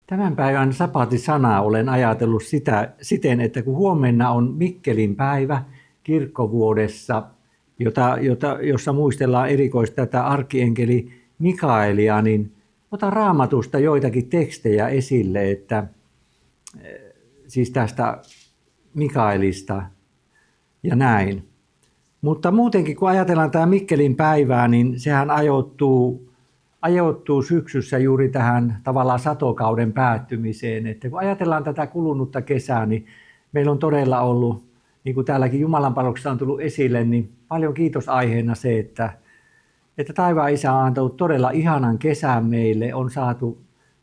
Tämän päivän sapatisanaa olen ajatellut siten, että kun huomenna on Mikkelin päivä kirkkovuodessa, jossa muistellaan erikoisesti tätä arkienkeli Mikaelia, niin otan Raamatusta joitakin tekstejä esille, että siis tästä Mikaelista ja näin. Mutta muutenkin kun ajatellaan tämä Mikkelin päivää, niin sehän ajoittuu syksyssä juuri tähän tavallaan satokauden päättymiseen. Että kun ajatellaan tätä kulunutta kesää, niin meillä on todella ollut, niin kuin täälläkin Jumalanpalveluksessa on tullut esille, niin paljon kiitosaiheena se, että taivaan Isä on antanut todella ihanan kesän meille, on saatu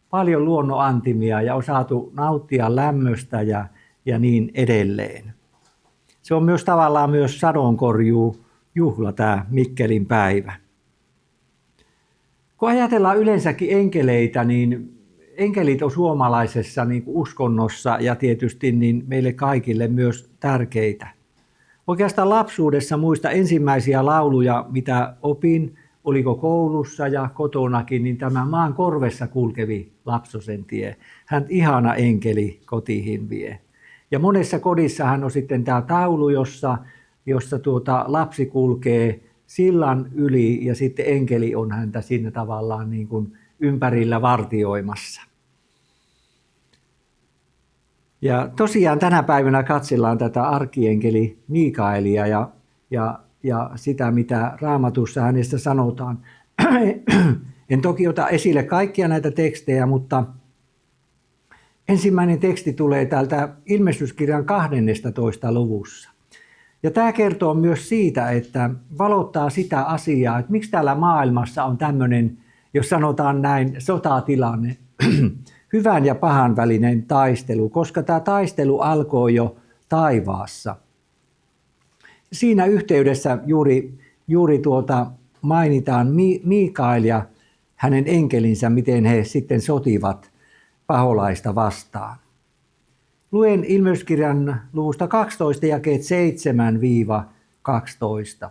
paljon luonnonantimia ja on saatu nauttia lämmöstä ja niin edelleen. Se on myös tavallaan myös sadonkorjuujuhla tämä Mikkelin päivä. Kun ajatellaan yleensäkin enkeleitä, niin enkelit on suomalaisessa niin kuin uskonnossa ja tietysti niin meille kaikille myös tärkeitä. Oikeastaan lapsuudessa muista ensimmäisiä lauluja, mitä opin, oliko koulussa ja kotonakin, niin tämä maan korvessa kulkevi lapsosen tie. Hän ihana enkeli kotiin vie. Ja monessa kodissahan on sitten tämä taulu, jossa lapsi kulkee sillan yli ja sitten enkeli on häntä siinä tavallaan niin kuin ympärillä vartioimassa. Ja tosiaan tänä päivänä katsellaan tätä arkienkeli Mikaelia ja sitä, mitä Raamatussa hänestä sanotaan. En toki ota esille kaikkia näitä tekstejä, mutta ensimmäinen teksti tulee täältä Ilmestyskirjan 12. luvussa. Ja tämä kertoo myös siitä, että valottaa sitä asiaa, että miksi täällä maailmassa on tämmöinen, jos sanotaan näin, sotatilanne, hyvän ja pahan välinen taistelu, koska tämä taistelu alkoi jo taivaassa. Siinä yhteydessä juuri mainitaan Mikael ja hänen enkelinsä, miten he sitten sotivat paholaista vastaan. Luen Ilmestyskirjan luvusta 12 jakeet 7-12.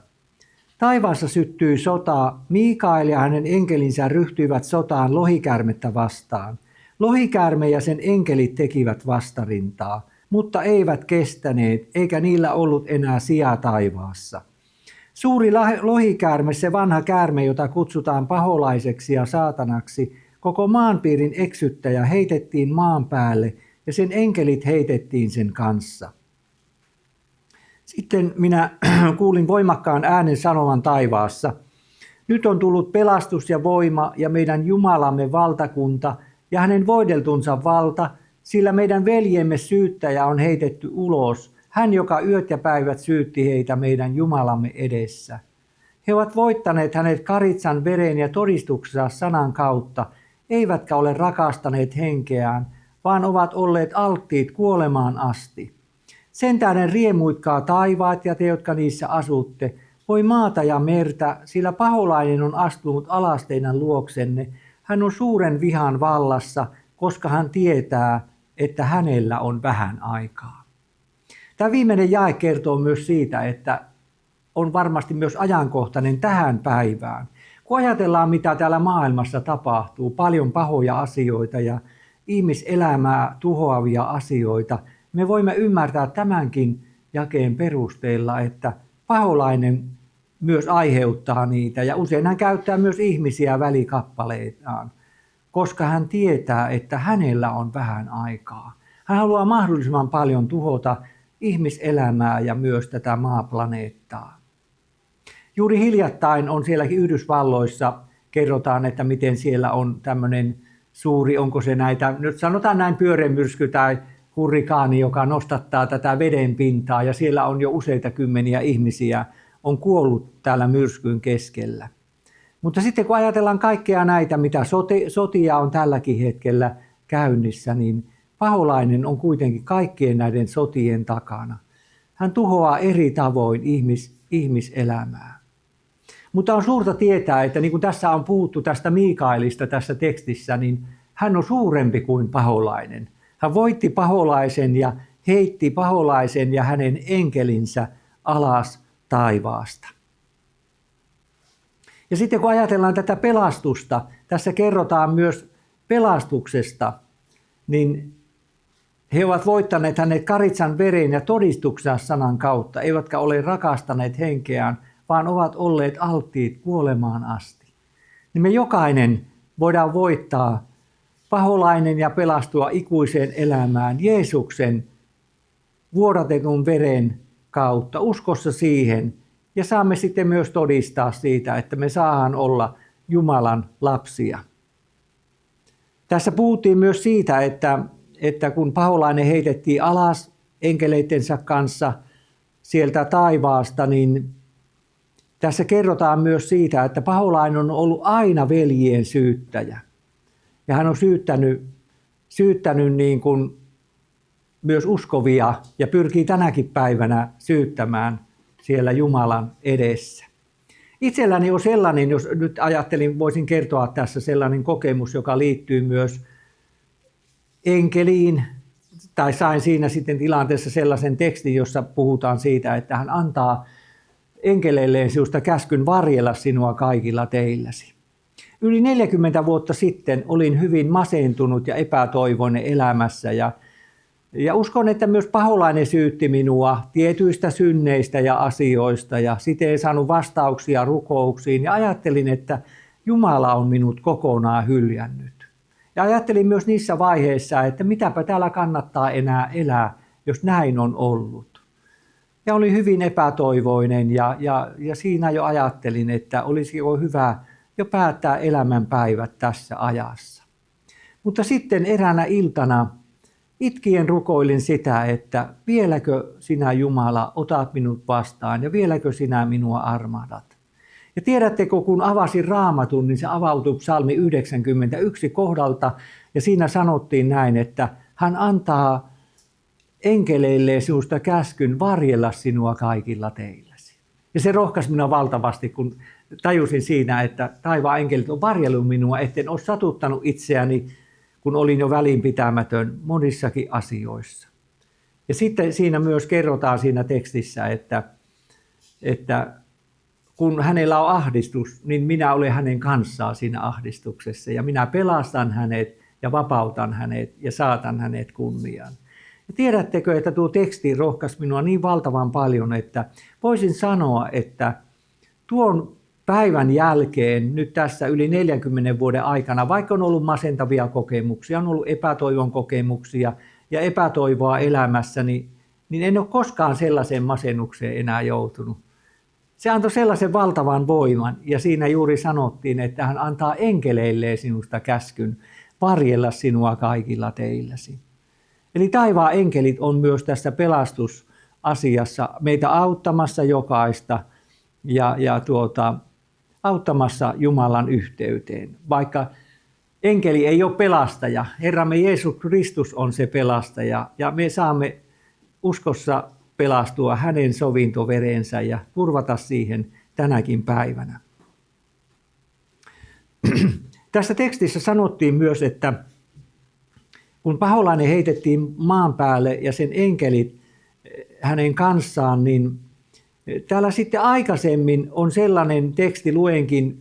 Taivaassa syttyi sota. Mikael ja hänen enkelinsä ryhtyivät sotaan lohikäärmettä vastaan. Lohikäärme ja sen enkelit tekivät vastarintaa, mutta eivät kestäneet, eikä niillä ollut enää sijaa taivaassa. Suuri lohikäärme, se vanha käärme, jota kutsutaan paholaiseksi ja saatanaksi, koko maanpiirin eksyttäjä, heitettiin maan päälle, ja sen enkelit heitettiin sen kanssa. Sitten minä kuulin voimakkaan äänen sanovan taivaassa: nyt on tullut pelastus ja voima ja meidän Jumalamme valtakunta ja hänen voideltunsa valta, sillä meidän veljemme syyttäjä on heitetty ulos, hän joka yöt ja päivät syytti heitä meidän Jumalamme edessä. He ovat voittaneet hänet karitsan veren ja todistuksensa sanan kautta, eivätkä ole rakastaneet henkeään, vaan ovat olleet alttiit kuolemaan asti. Sen tähden riemuitkaa taivaat ja te, jotka niissä asutte, voi maata ja merta, sillä paholainen on astunut alas teidän luoksenne. Hän on suuren vihan vallassa, koska hän tietää, että hänellä on vähän aikaa. Tämä viimeinen jae kertoo myös siitä, että on varmasti myös ajankohtainen tähän päivään. Kun ajatellaan, mitä täällä maailmassa tapahtuu, paljon pahoja asioita ja ihmiselämää tuhoavia asioita, me voimme ymmärtää tämänkin jakeen perusteella, että paholainen myös aiheuttaa niitä ja usein hän käyttää myös ihmisiä välikappaleitaan, koska hän tietää, että hänellä on vähän aikaa. Hän haluaa mahdollisimman paljon tuhota ihmiselämää ja myös tätä maaplaneettaa. Juuri hiljattain on sielläkin Yhdysvalloissa, kerrotaan, että miten siellä on tämmöinen suuri, onko se näitä, nyt sanotaan näin pyörremyrsky tai hurrikaani, joka nostattaa tätä veden pintaa ja siellä on jo useita kymmeniä ihmisiä on kuollut täällä myrskyn keskellä. Mutta sitten kun ajatellaan kaikkea näitä, mitä sotia on tälläkin hetkellä käynnissä, niin paholainen on kuitenkin kaikkien näiden sotien takana. Hän tuhoaa eri tavoin ihmiselämää. Mutta on suurta tietää, että niin kuin tässä on puhuttu tästä Mikaelista tässä tekstissä, niin hän on suurempi kuin paholainen. Hän voitti paholaisen ja heitti paholaisen ja hänen enkelinsä alas taivaasta. Ja sitten kun ajatellaan tätä pelastusta, tässä kerrotaan myös pelastuksesta. niin he ovat voittaneet hänet karitsan veren ja todistuksensa sanan kautta, eivätkä ole rakastaneet henkeään, vaan ovat olleet alttiit kuolemaan asti. Niin me jokainen voidaan voittaa paholainen ja pelastua ikuiseen elämään Jeesuksen vuodatetun veren kautta, uskossa siihen. Ja saamme sitten myös todistaa siitä, että me saadaan olla Jumalan lapsia. Tässä puhuttiin myös siitä, että kun paholainen heitettiin alas enkeleittensä kanssa sieltä taivaasta, niin tässä kerrotaan myös siitä, että paholainen on ollut aina veljien syyttäjä. Ja hän on syyttänyt niin kuin myös uskovia ja pyrkii tänäkin päivänä syyttämään siellä Jumalan edessä. Itselläni on sellainen, jos nyt ajattelin, voisin kertoa tässä sellainen kokemus, joka liittyy myös enkeliin, tai sain siinä sitten tilanteessa sellaisen tekstin, jossa puhutaan siitä, että hän antaa enkeleilleen sinusta käskyn varjella sinua kaikilla teilläsi. Yli 40 vuotta sitten olin hyvin masentunut ja epätoivoinen elämässä ja uskon, että myös paholainen syytti minua tietyistä synneistä ja asioista ja sitten ei saanut vastauksia rukouksiin ja ajattelin, että Jumala on minut kokonaan hyljännyt. Ja ajattelin myös niissä vaiheissa, että mitäpä täällä kannattaa enää elää, jos näin on ollut. Ja olin hyvin epätoivoinen ja siinä jo ajattelin, että olisi jo hyvä jo päättää elämänpäivät tässä ajassa. Mutta sitten eräänä iltana itkien rukoilin sitä, että vieläkö sinä Jumala otat minut vastaan ja vieläkö sinä minua armahdat. Ja tiedättekö, kun avasin Raamatun, niin se avautui psalmi 91 kohdalta ja siinä sanottiin näin, että hän antaa enkeleille sinusta käskyn varjella sinua kaikilla teilläsi. Ja se rohkaisi minua valtavasti, kun tajusin siinä, että taivaan enkelit on varjellut minua, etten ole satuttanut itseäni, kun olin jo välinpitämätön monissakin asioissa. Ja sitten siinä myös kerrotaan siinä tekstissä, että kun hänellä on ahdistus, niin minä olen hänen kanssaan siinä ahdistuksessa ja minä pelastan hänet ja vapautan hänet ja saatan hänet kunniaan. Ja tiedättekö, että tuo teksti rohkaisi minua niin valtavan paljon, että voisin sanoa, että tuon päivän jälkeen nyt tässä yli 40 vuoden aikana, vaikka on ollut masentavia kokemuksia, on ollut epätoivon kokemuksia ja epätoivoa elämässä, niin en ole koskaan sellaiseen masennukseen enää joutunut. Se antoi sellaisen valtavan voiman ja siinä juuri sanottiin, että hän antaa enkeleilleen sinusta käskyn varjella sinua kaikilla teilläsi. Eli taivaan enkelit on myös tässä pelastusasiassa meitä auttamassa jokaista ja auttamassa Jumalan yhteyteen. Vaikka enkeli ei ole pelastaja, Herramme Jeesus Kristus on se pelastaja ja me saamme uskossa pelastua hänen sovintoverensä ja turvata siihen tänäkin päivänä. Tässä tekstissä sanottiin myös, että kun paholainen heitettiin maan päälle ja sen enkelit hänen kanssaan, niin täällä sitten aikaisemmin on sellainen teksti, luenkin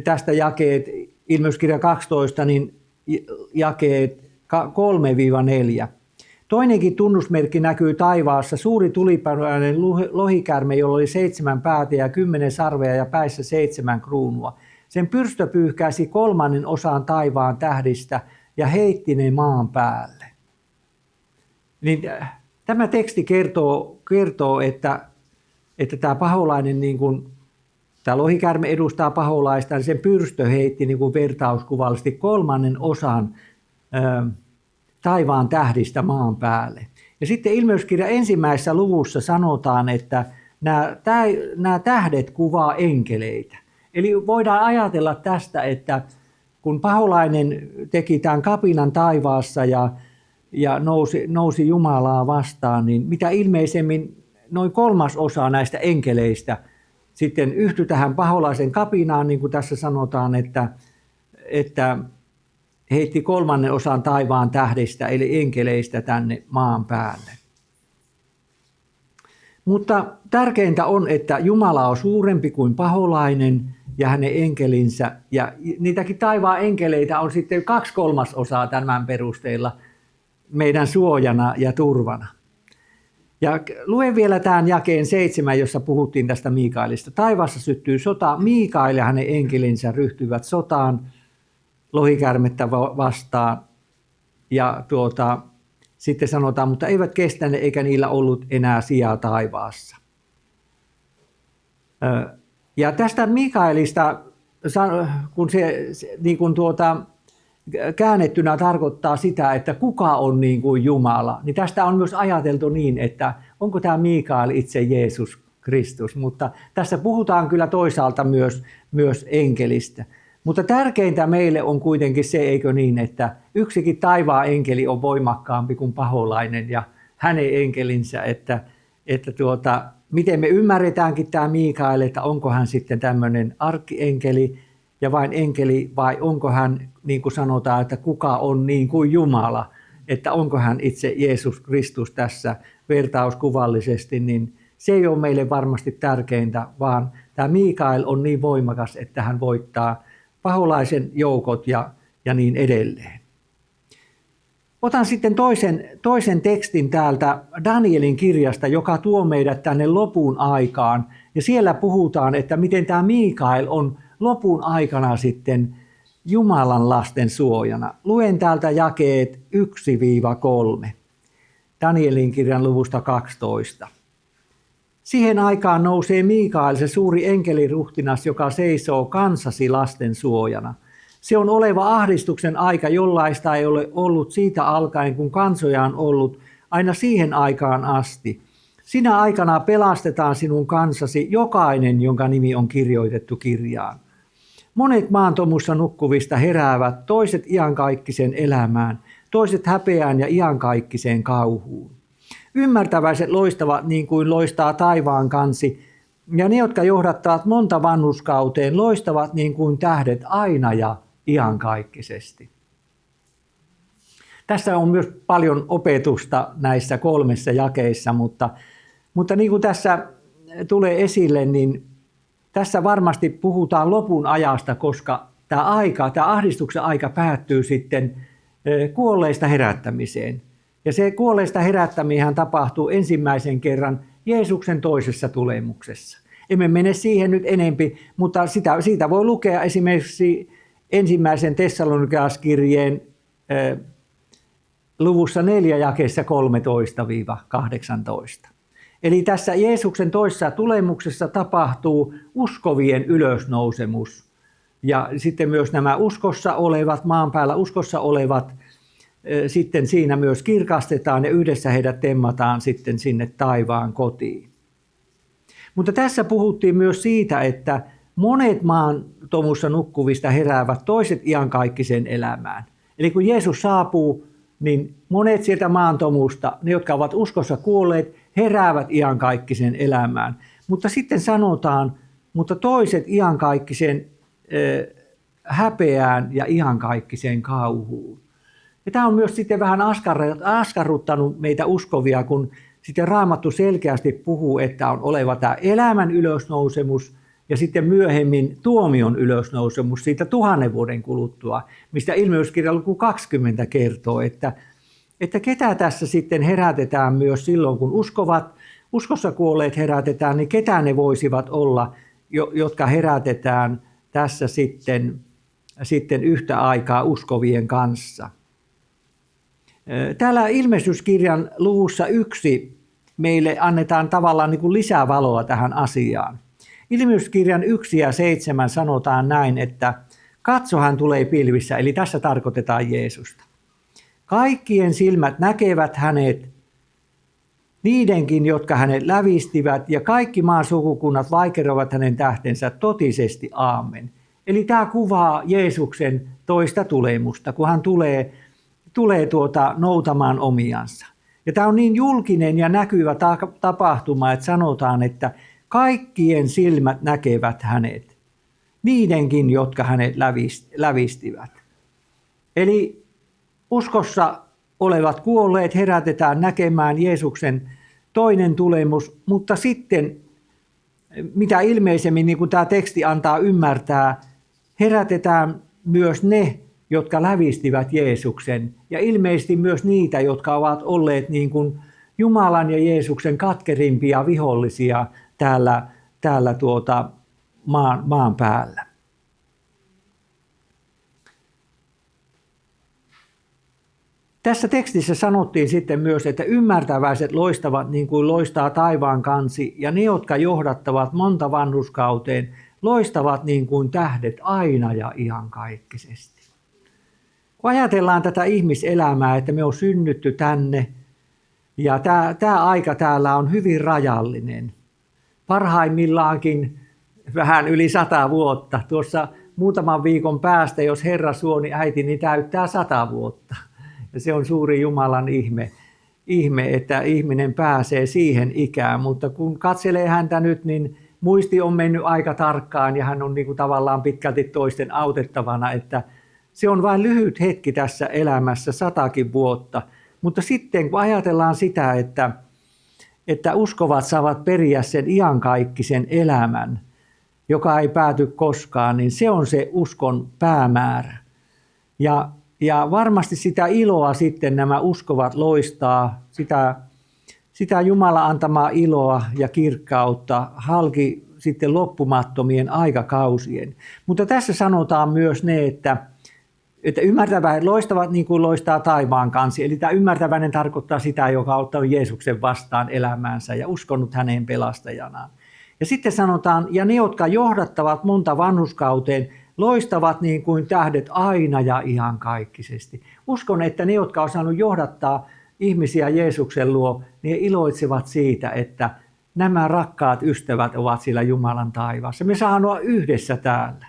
tästä jakeet, Ilmeyskirja 12, niin jakeet 3-4. Toinenkin tunnusmerkki näkyy taivaassa, suuri tulipäinen lohikäärme, jolla oli 7 päätä ja 10 sarvea ja päissä 7 kruunua. Sen pyrstö pyyhkäisi 1/3 taivaan tähdistä ja heitti ne maan päälle. Niin, tämä teksti kertoo että tämä paholainen, niin kuin tämä lohikäärme edustaa paholaista, niin sen pyrstö heitti niin kuin vertauskuvallisesti 1/3 taivaan tähdistä maan päälle. Ja sitten Ilmeyskirja 1. luvussa sanotaan, että nämä tähdet kuvaa enkeleitä. Eli voidaan ajatella tästä, että kun paholainen teki tämän kapinan taivaassa ja nousi Jumalaa vastaan, niin mitä ilmeisemmin noin 1/3 näistä enkeleistä sitten yhtyi tähän paholaisen kapinaan, niin kuin tässä sanotaan, että heitti 1/3 taivaan tähdistä eli enkeleistä tänne maan päälle. Mutta tärkeintä on, että Jumala on suurempi kuin paholainen ja hänen enkelinsä. Ja niitäkin taivaan enkeleitä on sitten 2/3 tämän perusteella meidän suojana ja turvana. Ja luen vielä tämän jakeen 7, jossa puhuttiin tästä Mikaelista. Taivaassa syttyy sota. Mikael ja hänen enkelinsä ryhtyivät sotaan lohikäärmettä vastaan. Ja sitten sanotaan, mutta eivät kestäneet eikä niillä ollut enää sijaa taivaassa. Ja tästä Mikaelista, kun se niin kuin käännettynä tarkoittaa sitä, että kuka on niin kuin Jumala, niin tästä on myös ajateltu niin, että onko tämä Mikael itse Jeesus Kristus, mutta tässä puhutaan kyllä toisaalta myös enkelistä. Mutta tärkeintä meille on kuitenkin se, eikö niin, että yksikin taivaan enkeli on voimakkaampi kuin paholainen ja hänen enkelinsä, että miten me ymmärretäänkin tämä Mikael, että onko hän sitten tämmöinen arkkienkeli ja vain enkeli, vai onko hän, niin kuin sanotaan, että kuka on niin kuin Jumala, että onko hän itse Jeesus Kristus tässä vertauskuvallisesti, niin se ei ole meille varmasti tärkeintä, vaan tämä Mikael on niin voimakas, että hän voittaa paholaisen joukot ja niin edelleen. Otan sitten toisen tekstin täältä Danielin kirjasta, joka tuo meidät tänne lopun aikaan. Ja siellä puhutaan, että miten tämä Mikael on lopun aikana sitten Jumalan lasten suojana. Luen täältä jakeet 1-3. Danielin kirjan luvusta 12. Siihen aikaan nousee Mikael, se suuri enkeliruhtinas, joka seisoo kansasi lasten suojana. Se on oleva ahdistuksen aika, jollaista ei ole ollut siitä alkaen, kun kansoja on ollut, aina siihen aikaan asti. Sinä aikana pelastetaan sinun kansasi jokainen, jonka nimi on kirjoitettu kirjaan. Monet maantomussa nukkuvista heräävät, toiset iankaikkiseen elämään, toiset häpeään ja iankaikkiseen kauhuun. Ymmärtäväiset loistavat niin kuin loistaa taivaan kansi, ja ne, jotka johdattavat monta vanhurskauteen, loistavat niin kuin tähdet aina ja iankaikkisesti. Tässä on myös paljon opetusta näissä 3 jakeissa, mutta niin kuin tässä tulee esille, niin tässä varmasti puhutaan lopun ajasta, koska tämä ahdistuksen aika päättyy sitten kuolleista herättämiseen. Ja se kuolleista herättäminen tapahtuu ensimmäisen kerran Jeesuksen toisessa tulemuksessa. Emme mene siihen nyt enempi, mutta siitä voi lukea esimerkiksi ensimmäisen Tessalonikalaiskirjeen luvussa 4 jakeessa 13-18. Eli tässä Jeesuksen toisessa tulemuksessa tapahtuu uskovien ylösnousemus. Ja sitten myös nämä uskossa olevat, maan päällä uskossa olevat, sitten siinä myös kirkastetaan ja yhdessä heidät temmataan sitten sinne taivaan kotiin. Mutta tässä puhuttiin myös siitä, että monet maantomussa nukkuvista heräävät, toiset iankaikkiseen elämään. Eli kun Jeesus saapuu, niin monet sieltä maantomusta, ne jotka ovat uskossa kuolleet, heräävät iankaikkiseen elämään. Mutta sitten sanotaan, mutta toiset iankaikkiseen häpeään ja iankaikkiseen kauhuun. Ja tämä on myös sitten vähän askarruttanut meitä uskovia, kun sitten Raamattu selkeästi puhuu, että on oleva tämä elämän ylösnousemus ja sitten myöhemmin tuomion ylösnousemus siitä 1000 vuoden kuluttua, mistä Ilmeyskirjan luku 20 kertoo, että ketä tässä sitten herätetään myös silloin, kun uskossa kuolleet herätetään, niin ketä ne voisivat olla, jotka herätetään tässä sitten yhtä aikaa uskovien kanssa. Täällä Ilmestyskirjan luvussa 1 meille annetaan tavallaan niin kuin lisävaloa tähän asiaan. Ilmestyskirjan 1 ja 7 sanotaan näin, että katso hän tulee pilvissä, eli tässä tarkoitetaan Jeesusta. Kaikkien silmät näkevät hänet, niidenkin, jotka hänet lävistivät, ja kaikki maan sukukunnat vaikeroivat hänen tähtensä totisesti, aamen. Eli tämä kuvaa Jeesuksen toista tulemusta, kun hän tulee noutamaan omiansa. Ja tämä on niin julkinen ja näkyvä tapahtuma, että sanotaan, että kaikkien silmät näkevät hänet, niidenkin, jotka hänet lävistivät. Eli uskossa olevat kuolleet herätetään näkemään Jeesuksen toinen tulemus, mutta sitten, mitä ilmeisemmin, niin kuin tämä teksti antaa ymmärtää, herätetään myös ne, jotka lävistivät Jeesuksen. Ja ilmeisesti myös niitä, jotka ovat olleet niin kuin Jumalan ja Jeesuksen katkerimpia vihollisia täällä maan päällä. Tässä tekstissä sanottiin sitten myös, että ymmärtäväiset loistavat niin kuin loistaa taivaan kansi, ja ne, jotka johdattavat monta vanhurskauteen, loistavat niin kuin tähdet aina ja iankaikkisesti. Kun ajatellaan tätä ihmiselämää, että me on synnytty tänne, ja tämä aika täällä on hyvin rajallinen. Parhaimmillaankin vähän yli 100 vuotta. Tuossa muutaman viikon päästä, jos Herra suo, niin äiti, niin täyttää 100 vuotta. Ja se on suuri Jumalan ihme, että ihminen pääsee siihen ikään. Mutta kun katselee häntä nyt, niin muisti on mennyt aika tarkkaan ja hän on niin kuin tavallaan pitkälti toisten autettavana. Että se on vain lyhyt hetki tässä elämässä, 100 vuotta. Mutta sitten kun ajatellaan sitä, että uskovat saavat periä sen iankaikkisen elämän, joka ei pääty koskaan, niin se on se uskon päämäärä. Ja varmasti sitä iloa sitten nämä uskovat loistaa, sitä Jumalan antamaa iloa ja kirkkautta halki sitten loppumattomien aikakausien. Mutta tässä sanotaan myös ne, että ymmärtäväiset loistavat niin kuin loistaa taivaan kansi. Eli tämä ymmärtäväinen tarkoittaa sitä, joka on ottanut Jeesuksen vastaan elämäänsä ja uskonut häneen pelastajanaan. Ja sitten sanotaan, ja ne, jotka johdattavat monta vanhurskauteen, loistavat niin kuin tähdet aina ja iankaikkisesti. Uskon, että ne, jotka on saanut johdattaa ihmisiä Jeesuksen luo, niin iloitsevat siitä, että nämä rakkaat ystävät ovat siellä Jumalan taivaassa. Me saadaan olla yhdessä täällä.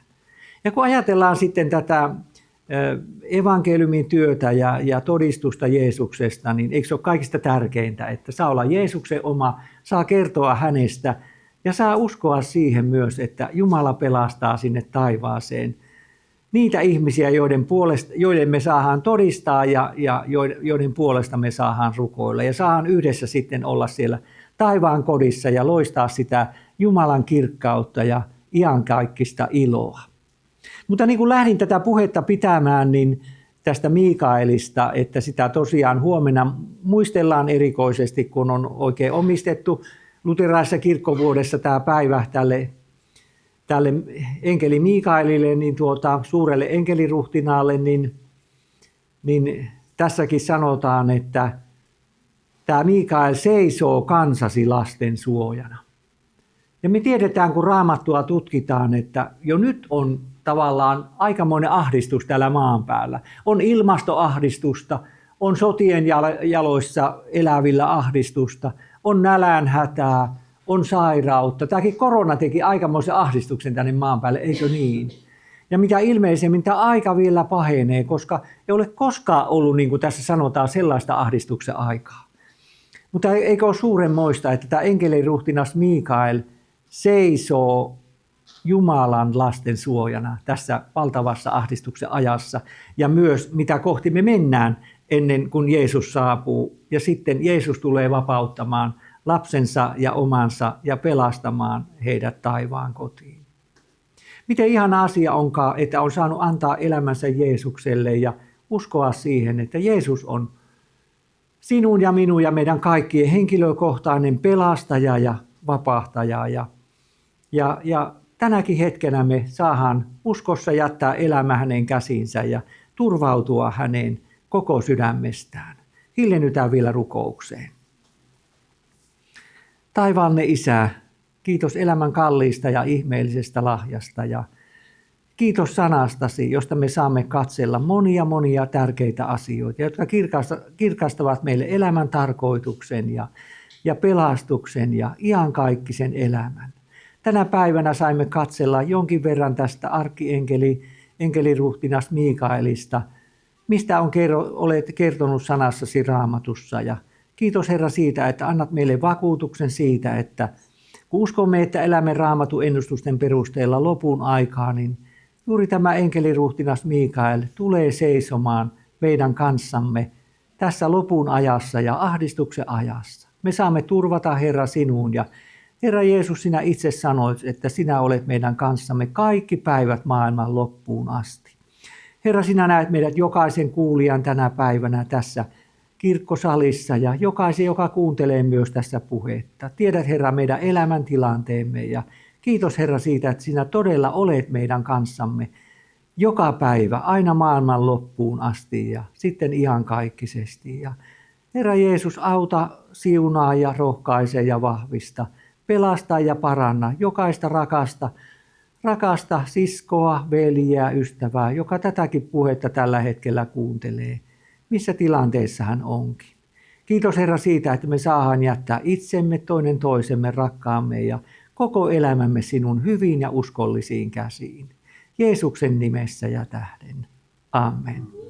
Ja kun ajatellaan sitten tätä evankeliumin työtä ja todistusta Jeesuksesta, niin eikö se ole kaikista tärkeintä, että saa olla Jeesuksen oma, saa kertoa hänestä ja saa uskoa siihen myös, että Jumala pelastaa sinne taivaaseen niitä ihmisiä, joiden me saadaan todistaa ja joiden puolesta me saadaan rukoilla. Ja saadaan yhdessä sitten olla siellä taivaan kodissa ja loistaa sitä Jumalan kirkkautta ja iankaikkista iloa. Mutta niin kuin lähdin tätä puhetta pitämään, niin tästä Mikaelista, että sitä tosiaan huomenna muistellaan erikoisesti, kun on oikein omistettu luterilaisessa kirkkovuodessa tämä päivä tälle enkeli Mikaelille, niin suurelle enkeliruhtinaalle, niin tässäkin sanotaan, että tämä Mikael seisoo kansasi lasten suojana. Ja me tiedetään, kun Raamattua tutkitaan, että jo nyt on tavallaan aikamoinen ahdistus täällä maan päällä. On ilmastoahdistusta, on sotien jaloissa elävillä ahdistusta, on nälänhätää, on sairautta. Tämäkin korona teki aikamoisen ahdistuksen tänne maan päälle, eikö niin? Ja mitä ilmeisemmin tämä aika vielä pahenee, koska ei ole koskaan ollut, niin kuin tässä sanotaan, sellaista ahdistuksen aikaa. Mutta eikö ole suuremmoista, että tämä enkeliruhtinas Mikael seisoo Jumalan lasten suojana tässä valtavassa ahdistuksen ajassa ja myös mitä kohti me mennään ennen kuin Jeesus saapuu ja sitten Jeesus tulee vapauttamaan lapsensa ja omansa ja pelastamaan heidät taivaan kotiin. Miten ihana asia onkaan, että on saanut antaa elämänsä Jeesukselle ja uskoa siihen, että Jeesus on sinun ja minun ja meidän kaikkien henkilökohtainen pelastaja ja vapahtaja ja tänäkin hetkenä me saadaan uskossa jättää elämä hänen käsiinsä ja turvautua häneen koko sydämestään. Hiljennytään vielä rukoukseen. Taivaallinen Isä, kiitos elämän kalliista ja ihmeellisestä lahjasta ja kiitos sanastasi, josta me saamme katsella monia tärkeitä asioita, jotka kirkastavat meille elämän tarkoituksen ja pelastuksen ja iankaikkisen elämän. Tänä päivänä saimme katsella jonkin verran tästä enkeliruhtinas Mikaelista, mistä olet kertonut sanassasi Raamatussa. Ja kiitos Herra siitä, että annat meille vakuutuksen siitä, että kun uskomme, että elämme Raamatun ennustusten perusteella lopun aikaa, niin juuri tämä enkeliruhtinas Mikael tulee seisomaan meidän kanssamme tässä lopun ajassa ja ahdistuksen ajassa. Me saamme turvata Herra sinuun ja Herra Jeesus, sinä itse sanoit, että sinä olet meidän kanssamme kaikki päivät maailman loppuun asti. Herra, sinä näet meidät jokaisen kuulijan tänä päivänä tässä kirkkosalissa ja jokaisen, joka kuuntelee myös tässä puhetta. Tiedät, Herra, meidän elämäntilanteemme ja kiitos, Herra, siitä, että sinä todella olet meidän kanssamme joka päivä, aina maailman loppuun asti ja sitten iankaikkisesti. Ja Herra Jeesus, auta, siunaa ja rohkaise ja vahvista, pelasta ja paranna jokaista rakasta siskoa, veljeä, ystävää, joka tätäkin puhetta tällä hetkellä kuuntelee, missä tilanteessa hän onkin. Kiitos, Herra, siitä, että me saadaan jättää itsemme, toinen toisemme, rakkaamme ja koko elämämme sinun hyviin ja uskollisiin käsiin. Jeesuksen nimessä ja tähden. Amen.